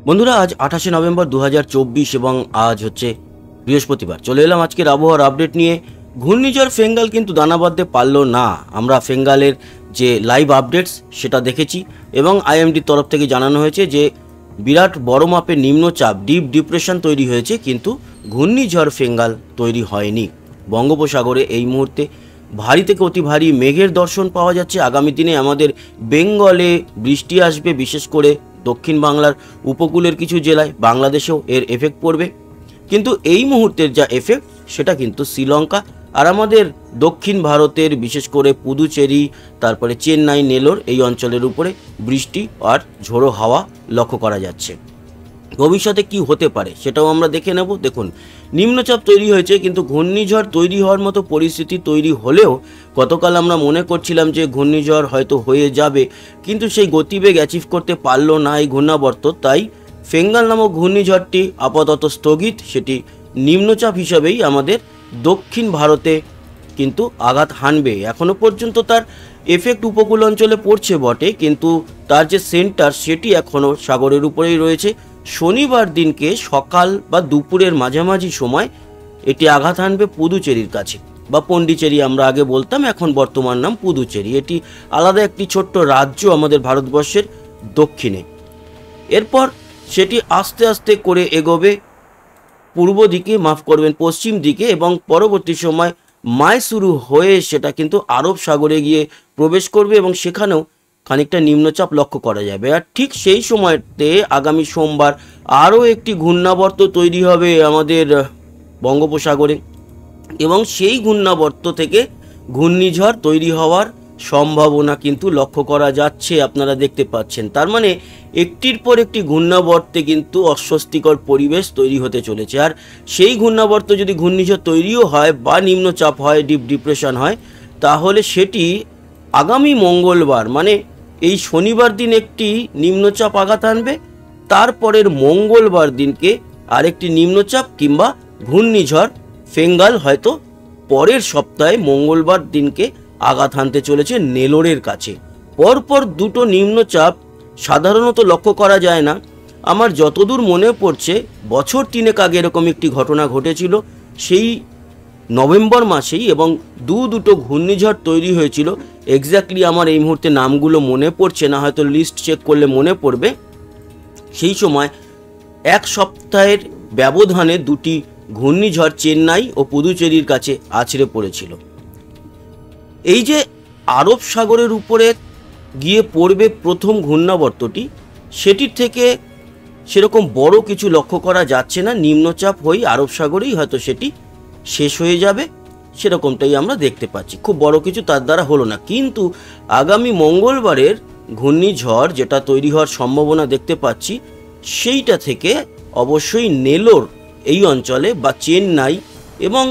বন্ধুরা, আজ 28 নভেম্বর 2024 এবং আজ হচ্ছে বৃহস্পতিবার। চলে এলাম আজকের আবহাওয়ার আপডেট নিয়ে। ঘূর্ণিঝড় ফেঙ্গাল কিন্তু দানা বাঁধতে পারলো না। আমরা ফেঙ্গালের যে লাইভ আপডেটস সেটা দেখেছি এবং আইএমডির তরফ থেকে জানানো হয়েছে যে বিরাট বড় মাপের নিম্নচাপ ডিপ ডিপ্রেশন তৈরি হয়েছে, কিন্তু ঘূর্ণিঝড় ফেঙ্গাল তৈরি হয়নি। বঙ্গোপসাগরে এই মুহূর্তে ভারী থেকে অতি ভারী মেঘের দর্শন পাওয়া যাচ্ছে। আগামী দিনে আমাদের বেঙ্গলে বৃষ্টি আসবে, বিশেষ করে দক্ষিণ বাংলার উপকূলের কিছু জেলায়, বাংলাদেশেও এর এফেক্ট পড়বে। কিন্তু এই মুহূর্তের যা এফেক্ট সেটা কিন্তু শ্রীলঙ্কা আর আমাদের দক্ষিণ ভারতের বিশেষ করে পুদুচেরি, তারপরে চেন্নাই, নেলোর এই অঞ্চলের উপরে বৃষ্টি আর ঝোড়ো হাওয়া লক্ষ্য করা যাচ্ছে। ভবিষ্যতে কি হতে পারে সেটাও আমরা দেখে নেব। দেখুন, নিম্নচাপ তৈরি হয়েছে, কিন্তু ঘূর্ণিঝড় তৈরি হওয়ার মতো পরিস্থিতি তৈরি হলেও গতকাল আমরা মনে করছিলাম যে ঘূর্ণিঝড় হয়তো হয়ে যাবে, কিন্তু সেই গতিবেগ অ্যাচিভ করতে পারলো না এই ঘূর্ণাবর্ত। তাই ফেঙ্গাল নামক ঘূর্ণিঝড়টি আপাতত স্থগিত। সেটি নিম্নচাপ হিসাবেই আমাদের দক্ষিণ ভারতে কিন্তু আঘাত হানবে। এখনও পর্যন্ত তার এফেক্ট উপকূল অঞ্চলে পড়ছে বটে, কিন্তু তার যে সেন্টার সেটি এখনও সাগরের উপরেই রয়েছে। শনিবার দিনকে সকাল বা দুপুরের মাঝামাঝি সময় এটি আঘাত হানবে পুদুচেরির কাছে, বা পন্ডিচেরি আমরা আগে বলতাম, এখন বর্তমান নাম পুদুচেরি। এটি আলাদা একটি ছোট্ট রাজ্য আমাদের ভারতবর্ষের দক্ষিণে। এরপর সেটি আস্তে আস্তে করে এগোবে পূর্ব দিকে, মাফ করবেন পশ্চিম দিকে, এবং পরবর্তী সময় মাইসুরু হয়ে সেটা কিন্তু আরব সাগরে গিয়ে প্রবেশ করবে এবং সেখানেও খানিকটা নিম্নচাপ লক্ষ্য করা যাবে। আর ঠিক সেই সময়তে আগামী সোমবার আরও একটি ঘূর্ণাবর্ত তৈরি হবে আমাদের বঙ্গোপসাগরে, এবং সেই ঘূর্ণাবর্ত থেকে ঘূর্ণিঝড় তৈরি হওয়ার সম্ভাবনা কিন্তু লক্ষ্য করা যাচ্ছে, আপনারা দেখতে পাচ্ছেন। তার মানে একটির পর একটি ঘূর্ণাবর্তে কিন্তু অস্বস্তিকর পরিবেশ তৈরি হতে চলেছে। আর সেই ঘূর্ণাবর্ত যদি ঘূর্ণিঝড় তৈরিও হয় বা নিম্নচাপ হয়, ডিপ ডিপ্রেশন হয়, তাহলে সেটি আগামী মঙ্গলবার মানে এই শনিবার দিন একটি নিম্নচাপ আঘাত আনবে, তারপরের মঙ্গলবার দিনকে আরেকটি নিম্নচাপ কিংবা ঘূর্ণিঝড় ফেঙ্গাল হয়তো পরের সপ্তাহে মঙ্গলবার দিনকে আঘাত হানতে চলেছে নেলোরের কাছে। পরপর দুটো নিম্নচাপ সাধারণত লক্ষ্য করা যায় না। আমার যতদূর মনে পড়ছে বছর তিনেক আগে এরকম একটি ঘটনা ঘটেছিল, সেই নভেম্বর মাসেই, এবং দুটো ঘূর্ণিঝড় তৈরি হয়েছিল। এক্স্যাক্টলি আমার এই মুহূর্তে নামগুলো মনে পড়ছে না, হয়তো লিস্ট চেক করলে মনে পড়বে। সেই সময় এক সপ্তাহের ব্যবধানে দুটি ঘূর্ণিঝড় চেন্নাই ও পুদুচেরির কাছে আছড়ে পড়েছিল। এই যে আরব সাগরের উপরে গিয়ে পড়বে প্রথম ঘূর্ণাবর্তটি, সেটির থেকে সেরকম বড় কিছু লক্ষ্য করা যাচ্ছে না। নিম্নচাপ হয়ে আরব সাগরেই হয়তো সেটি শেষ হয়ে যাবে, সেরকমটাই আমরা দেখতে পাচ্ছি। খুব বড় কিছু তার দ্বারা হলো না। কিন্তু আগামী মঙ্গলবারের ঘূর্ণিঝড় যেটা তৈরি হওয়ার সম্ভাবনা দেখতে পাচ্ছি, সেইটা থেকে অবশ্যই নেলোর এই অঞ্চলে বা চেন্নাই এবং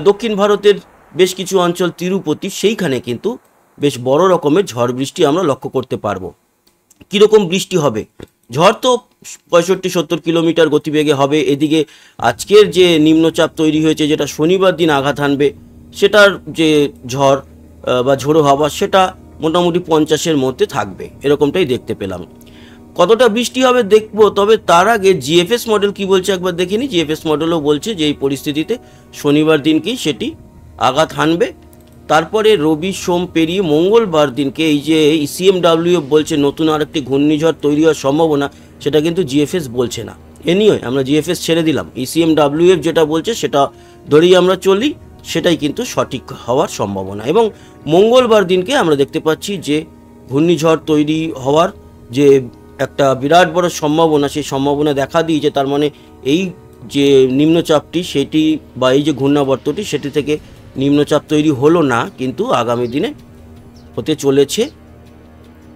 দক্ষিণ ভারতের বেশ কিছু অঞ্চল, তিরুপতি, সেইখানে কিন্তু বেশ বড় রকমের ঝড় বৃষ্টি আমরা লক্ষ্য করতে পারবো। কীরকম বৃষ্টি হবে? ঝড় তো 65-70 কিলোমিটার গতিবেগে হবে। এদিকে আজকের যে নিম্নচাপ তৈরি হয়েছে, যেটা শনিবার দিন আঘাত হানবে, সেটার যে ঝড় বা ঝোড়ো হাওয়া সেটা মোটামুটি 50-এর মধ্যে থাকবে, এরকমটাই দেখতে পেলাম। কতটা বৃষ্টি হবে দেখব, তবে তার আগে জিএফএস মডেল কি বলছে একবার দেখে নিই। জিএফএস মডেলও বলছে যে এই পরিস্থিতিতে শনিবার দিনকেই সেটি আঘাত হানবে, তারপরে রবি সোম পেরিয়ে মঙ্গলবার দিনকে এই যে ইসিএমডাব্লিউ বলছে নতুন আরেকটি ঘূর্ণিঝড় তৈরি হওয়ার সম্ভাবনা, সেটা কিন্তু জিএফএস বলছে না। এনিওয়ে আমরা জিএফএস ছেড়ে দিলাম, ইসিএমডাব্লিউ যেটা বলছে সেটা ধরেই আমরা চলি, সেটাই কিন্তু সঠিক হওয়ার সম্ভাবনা। এবং মঙ্গলবার দিনকে আমরা দেখতে পাচ্ছি যে ঘূর্ণিঝড় তৈরি হওয়ার যে একটা বিরাট বড় সম্ভাবনা, সেই সম্ভাবনা দেখা দিয়েছে। তার মানে এই যে নিম্নচাপটি সেটি বা এই যে ঘূর্ণাবর্তটি সেটি থেকে নিম্নচাপ তৈরি হলো না, কিন্তু আগামী দিনে হতে চলেছে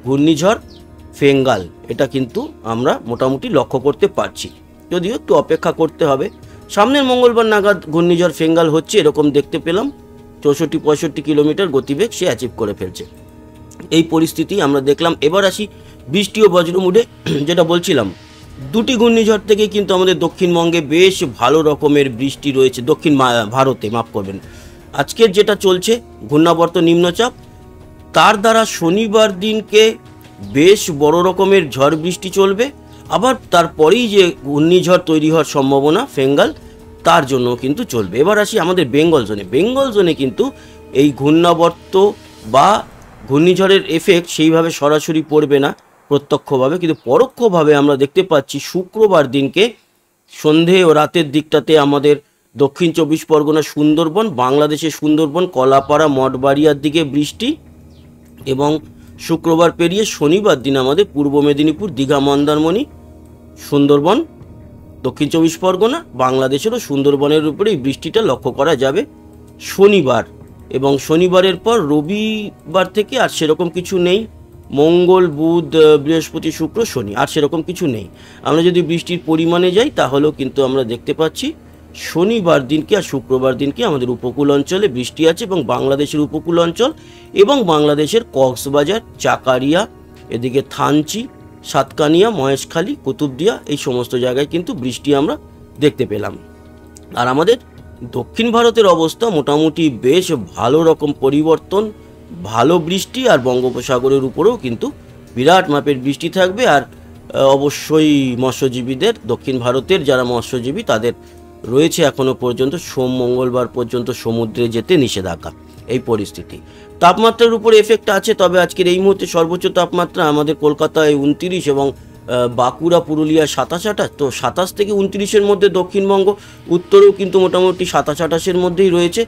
ঘূর্ণিঝড় ফেঙ্গাল। এটা কিন্তু আমরা মোটামুটি লক্ষ্য করতে পারছি, যদিও একটু অপেক্ষা করতে হবে। সামনের মঙ্গলবার নাগাদ ঘূর্ণিঝড় ফেঙ্গাল হচ্ছে এরকম দেখতে পেলাম। 64-65 কিলোমিটার গতিবেগ সে অ্যাচিভ করে ফেলছে, এই পরিস্থিতি আমরা দেখলাম। এবার আসি বৃষ্টি ও বজ্রমুডে, যেটা বলছিলাম দুটি ঘূর্ণিঝড় থেকে কিন্তু আমাদের দক্ষিণবঙ্গে বেশ ভালো রকমের বৃষ্টি রয়েছে। দক্ষিণ ভারতে, মাফ করবেন, আজকের যেটা চলছে ঘূর্ণাবর্ত নিম্নচাপ, তার দ্বারা শনিবার দিনকে বেশ বড় রকমের ঝড় বৃষ্টি চলবে। আবার তারপরেই যে ঘূর্ণিঝড় তৈরি হওয়ার সম্ভাবনা ফেঙ্গাল, তার জন্য কিন্তু চলবে। এবার আসি আমাদের বেঙ্গল জোনে। বেঙ্গল জোনে কিন্তু এই ঘূর্ণাবর্ত বা ঘূর্ণিঝড়ের এফেক্ট সেইভাবে সরাসরি পড়বে না প্রত্যক্ষভাবে, কিন্তু পরোক্ষভাবে আমরা দেখতে পাচ্ছি শুক্রবার দিনকে সন্ধে ও রাতের দিকটাতে আমাদের দক্ষিণ 24 পরগনা, সুন্দরবন, বাংলাদেশের সুন্দরবন, কলাপাড়া, মঠবাড়িয়ার দিকে বৃষ্টি, এবং শুক্রবার পেরিয়ে শনিবার দিন আমাদের পূর্ব মেদিনীপুর, দীঘা, মন্দারমণি, সুন্দরবন, দক্ষিণ 24 পরগনা, বাংলাদেশেরও সুন্দরবনের উপরে এই বৃষ্টিটা লক্ষ্য করা যাবে শনিবার। এবং শনিবারের পর রবিবার থেকে আর সেরকম কিছু নেই। মঙ্গল, বুধ, বৃহস্পতি, শুক্র, শনি, আর সেরকম কিছু নেই। আমরা যদি বৃষ্টির পরিমাণে যাই তাহলেও কিন্তু আমরা দেখতে পাচ্ছি শনিবার দিনকে আর শুক্রবার দিনকে আমাদের উপকূল অঞ্চলে বৃষ্টি আছে, এবং বাংলাদেশের উপকূল অঞ্চল এবং বাংলাদেশের কক্সবাজার, চাকারিয়া, এদিকে থানচি, সাতকানিয়া, মহেশখালী, কুতুবদিয়া, এই সমস্ত জায়গায় কিন্তু বৃষ্টি আমরা দেখতে পেলাম। আর আমাদের দক্ষিণ ভারতের অবস্থা মোটামুটি বেশ ভালো রকম পরিবর্তন, ভালো বৃষ্টি, আর বঙ্গোপসাগরের উপরেও কিন্তু বিরাট মাপের বৃষ্টি থাকবে। আর অবশ্যই মৎস্যজীবীদের, দক্ষিণ ভারতের যারা মৎস্যজীবী তাদের রয়েছে এখনো পর্যন্ত সোম মঙ্গলবার পর্যন্ত সমুদ্রে যেতে নিষেধাজ্ঞা। এই পরিস্থিতি তাপমাত্রার উপর এফেক্ট আছে। তবে আজকের এই মুহূর্তে সর্বোচ্চ তাপমাত্রা আমাদের কলকাতায় 29 এবং বাঁকুড়া, পুরুলিয়া 27-28, তো 27 থেকে 29-এর মধ্যে দক্ষিণবঙ্গ, উত্তরেও কিন্তু মোটামুটি 27-28-এর মধ্যেই রয়েছে।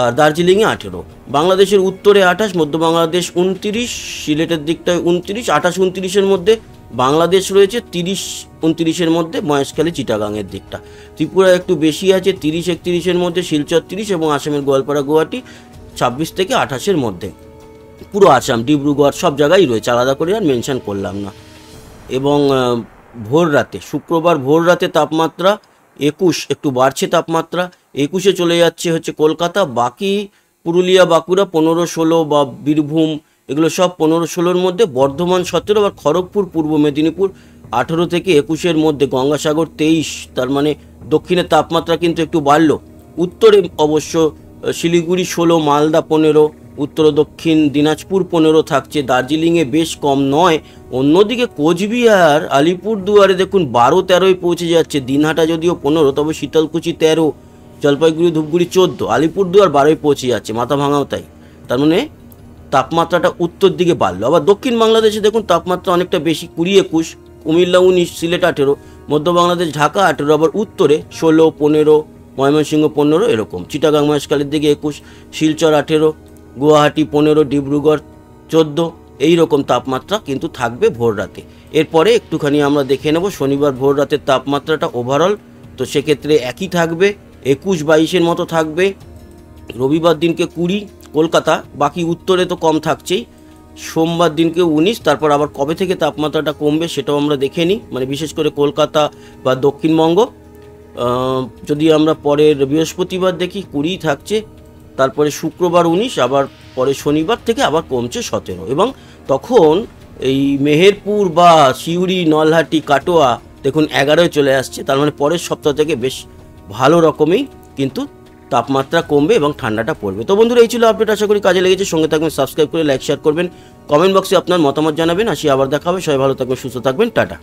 আর দার্জিলিংয়ে 18, বাংলাদেশের উত্তরে 28, মধ্য বাংলাদেশ 29, সিলেটের দিকটায় 29, 28-29-এর মধ্যে বাংলাদেশ রয়েছে, 30-29-এর মধ্যে মহেশখালী, চিটাগাংয়ের দিকটা। ত্রিপুরা একটু বেশি আছে, 30-31-এর মধ্যে, শিলচর 30, এবং আসামের গোয়ালপাড়া, গুয়াহাটি 26 থেকে 28-এর মধ্যে। পুরো আসাম, ডিব্রুগড় সব জায়গায় রয়েছে, আলাদা করে আর মেনশন করলাম না। এবং ভোর রাতে, শুক্রবার ভোর রাতে তাপমাত্রা 21, একটু বাড়ছে তাপমাত্রা, 21-এ চলে যাচ্ছে হচ্ছে কলকাতা, বাকি পুরুলিয়া, বাঁকুড়া 15-16, বা বীরভূম, এগুলো সব 15-16-এর মধ্যে, বর্ধমান 17, আবার খড়গপুর, পূর্ব মেদিনীপুর 18 থেকে 21-এর মধ্যে, গঙ্গাসাগর 23। তার মানে দক্ষিণের তাপমাত্রা কিন্তু একটু বাড়লো। উত্তরে অবশ্য শিলিগুড়ি 16, মালদা 15, উত্তর দক্ষিণ দিনাজপুর 15 থাকছে, দার্জিলিংয়ে বেশ কম নয়। অন্যদিকে কোচবিহার, আলিপুরদুয়ারে দেখুন 12-13-এ পৌঁছে যাচ্ছে, দিনহাটা যদিও 15, তবে শীতলকুচি 13, জলপাইগুড়ি, ধূপগুড়ি 14, আলিপুরদুয়ার 12-এ পৌঁছে যাচ্ছে, মাথা ভাঙাও তাই। তার মানে তাপমাত্রাটা উত্তর দিকে বাড়লো। আবার দক্ষিণ বাংলাদেশে দেখুন তাপমাত্রা অনেকটা বেশি, 20-21, কুমিল্লা 19, সিলেট 18, মধ্য বাংলাদেশ ঢাকা 18, আবার উত্তরে 16, 15, ময়মনসিংহ 15, এরকম। চিটাগাং, মহেশখালীর দিকে 21, শিলচর 18, গুয়াহাটি 15, ডিব্রুগড় 14, এই রকম তাপমাত্রা কিন্তু থাকবে ভোর রাতে। এরপরে একটুখানি আমরা দেখে নেব শনিবার ভোর রাতের তাপমাত্রাটা ওভারঅল, তো সেক্ষেত্রে একই থাকবে, 21-22-এর মতো থাকবে। রবিবার দিনকে 20 কলকাতা, বাকি উত্তরে তো কম থাকছেই। সোমবার দিনকে 19, তারপর আবার কবে থেকে তাপমাত্রাটা কমবে সেটাও আমরা দেখে নিই, মানে বিশেষ করে কলকাতা বা দক্ষিণবঙ্গ। যদি আমরা পরের বৃহস্পতিবার দেখি 20 থাকছে, তারপরে শুক্রবার 19, আবার পরে শনিবার থেকে আবার কমছে 17, এবং তখন এই মেহেরপুর বা সিউড়ি, নলহাটি, কাটোয়া দেখুন 11-এ চলে আসছে। তার মানে পরের সপ্তাহ থেকে বেশ ভালো রকমেই কিন্তু তাপমাত্রা কমবে এবং ঠান্ডাটা পড়বে। তো বন্ধুরা, এই ছিল আপডেট, আশা করি কাজে লেগেছে। সঙ্গে থাকবেন, সাবস্ক্রাইব করে লাইক শেয়ার করবেন, কমেন্ট বক্সে আপনার মতামত জানাবেন। আসি আবার দেখা হবে, সবাই ভালো থাকবেন, সুস্থ থাকবেন, টাটা।